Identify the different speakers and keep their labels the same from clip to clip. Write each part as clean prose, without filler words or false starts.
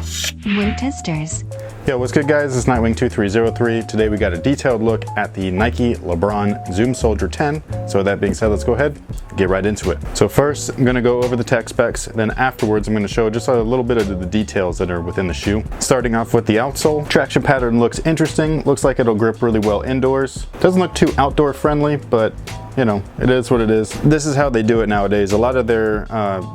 Speaker 1: WearTesters.
Speaker 2: Yo, what's good guys? It's Nightwing2303. Today we got a detailed look at the Nike LeBron Zoom Soldier 10. So with that being said, let's go ahead, get right into it. So first, I'm gonna go over the tech specs. Then afterwards, I'm gonna show just a little bit of the details that are within the shoe. Starting off with the outsole. Traction pattern looks interesting. Looks like it'll grip really well indoors. Doesn't look too outdoor friendly, but you know, it is what it is. This is how they do it nowadays. A lot of their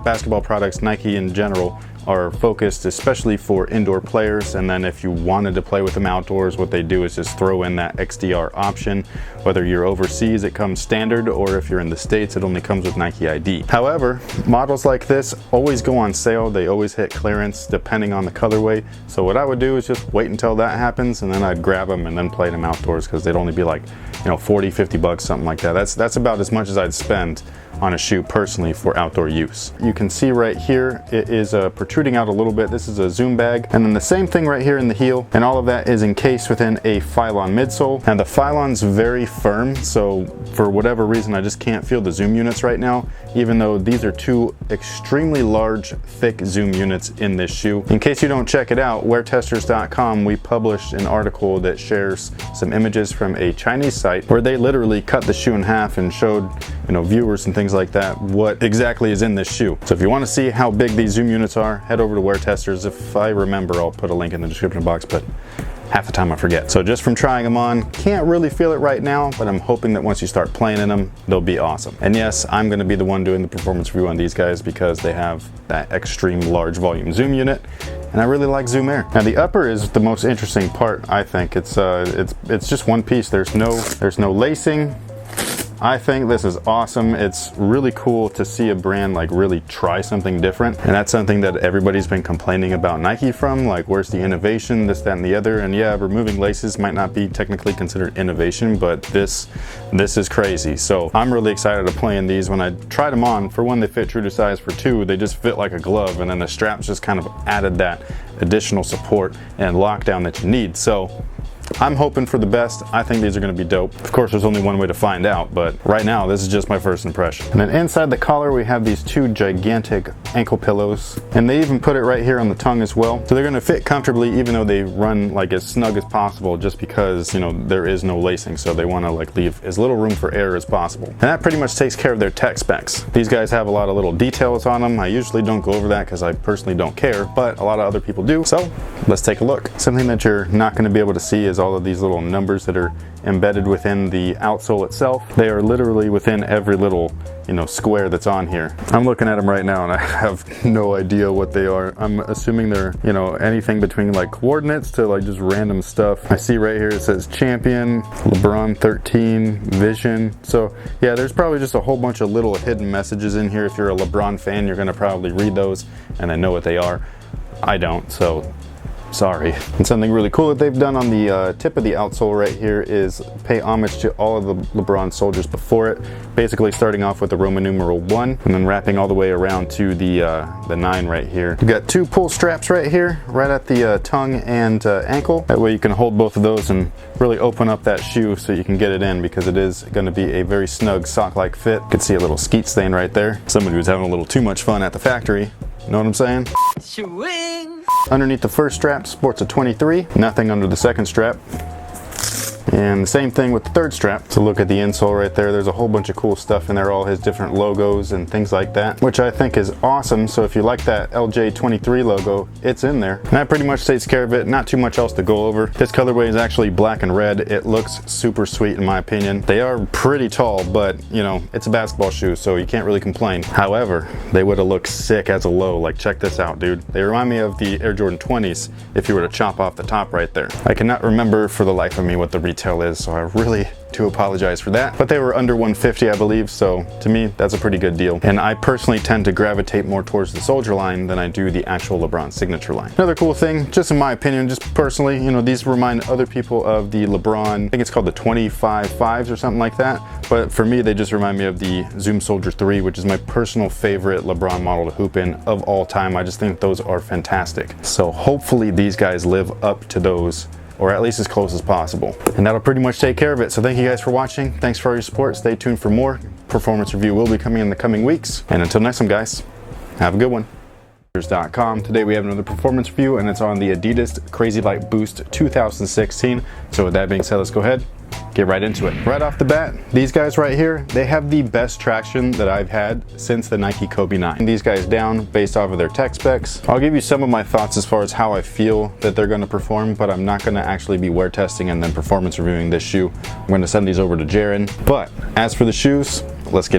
Speaker 2: basketball products, Nike in general, are focused especially for indoor players, and then if you wanted to play with them outdoors, what they do is just throw in that XDR option. Whether you're overseas, it comes standard, or if you're in the States, it only comes with Nike ID. However, models like this always go on sale. They always hit clearance depending on the colorway. So what I would do is just wait until that happens, and then I'd grab them and then play them outdoors, because they'd only be like, you know, 40, 50 bucks, something like that. That's about as much as I'd spend on a shoe personally for outdoor use. You can see right here, it is protruding out a little bit. This is a zoom bag. And then the same thing right here in the heel, and all of that is encased within a Phylon midsole. And the Phylon's very firm, so for whatever reason, I just can't feel the zoom units right now, even though these are two extremely large, thick zoom units in this shoe. In case you don't check it out, WearTesters.com, we published an article that shares some images from a Chinese site where they literally cut the shoe in half and showed, you know, viewers and things like that what exactly is in this shoe. So if you want to see how big these zoom units are, head over to WearTesters. If I remember, I'll put a link in the description box, but half the time I forget. So just from trying them on, can't really feel it right now, but I'm hoping that once you start playing in them, they'll be awesome. And yes, I'm going to be the one doing the performance review on these guys because they have that extreme large volume zoom unit, and I really like Zoom Air. Now the upper is the most interesting part, I think. It's just one piece. There's no lacing. I think this is awesome. It's really cool to see a brand like really try something different. And that's something that everybody's been complaining about Nike from, like where's the innovation, this, that, and the other. And yeah, removing laces might not be technically considered innovation, but this is crazy. So I'm really excited to play in these. When I tried them on, for one, they fit true to size. For two, they just fit like a glove. And then the straps just kind of added that additional support and lockdown that you need. So I'm hoping for the best. I think these are going to be dope. Of course, there's only one way to find out, but right now, this is just my first impression. And then inside the collar, we have these two gigantic ankle pillows, and they even put it right here on the tongue as well. So they're going to fit comfortably, even though they run like as snug as possible, just because, you know, there is no lacing. So they want to like leave as little room for air as possible. And that pretty much takes care of their tech specs. These guys have a lot of little details on them. I usually don't go over that because I personally don't care, but a lot of other people do. So let's take a look. Something that you're not going to be able to see is all of these little numbers that are embedded within the outsole itself. They are literally within every little, you know, square that's on here. I'm looking at them right now and I have no idea what they are. I'm assuming they're, you know, anything between like coordinates to like just random stuff. I see right here it says champion, LeBron 13, vision. So yeah, there's probably just a whole bunch of little hidden messages in here. If you're a LeBron fan, you're gonna probably read those and then know what they are. I don't, so sorry. And something really cool that they've done on the tip of the outsole right here is pay homage to all of the LeBron soldiers before it. Basically starting off with the Roman numeral 1 and then wrapping all the way around to the 9 right here. You've got two pull straps right here, right at the tongue and ankle. That way you can hold both of those and really open up that shoe so you can get it in, because it is going to be a very snug sock-like fit. You can see a little skeet stain right there. Somebody was having a little too much fun at the factory. Know what I'm saying?
Speaker 3: Swing.
Speaker 2: Underneath the first strap sports a 23, nothing under the second strap. And the same thing with the third strap. So look at the insole right there. There's a whole bunch of cool stuff in there, all his different logos and things like that, which I think is awesome. So if you like that LJ23 logo, it's in there. And that pretty much takes care of it. Not too much else to go over. This colorway is actually black and red. It looks super sweet in my opinion. They are pretty tall, but you know, it's a basketball shoe, so you can't really complain. However, they would have looked sick as a low. Like, check this out, dude. They remind me of the Air Jordan 20s if you were to chop off the top right there. I cannot remember for the life of me what the retail is, so I really do apologize for that, but they were under 150, I believe, so to me that's a pretty good deal. And I personally tend to gravitate more towards the Soldier line than I do the actual LeBron signature line. Another cool thing, just in my opinion, just personally, you know, these remind other people of the LeBron, I think it's called the 25-5s or something like that, but for me they just remind me of the Zoom Soldier 3, which is my personal favorite LeBron model to hoop in of all time. I just think those are fantastic. So hopefully these guys live up to those, or at least as close as possible. And that'll pretty much take care of it. So thank you guys for watching. Thanks for all your support. Stay tuned for more. Performance review will be coming in the coming weeks. And until next time, guys, have a good one. WearTesters.com. Today we have another performance review and it's on the Adidas Crazy Light Boost 2016. So with that being said, let's go ahead, get right into it. Right off the bat, these guys right here, they have the best traction that I've had since the Nike Kobe 9. These guys down based off of their tech specs. I'll give you some of my thoughts as far as how I feel that they're going to perform, but I'm not going to actually be wear testing and then performance reviewing this shoe. I'm going to send these over to Jaren. But as for the shoes, let's get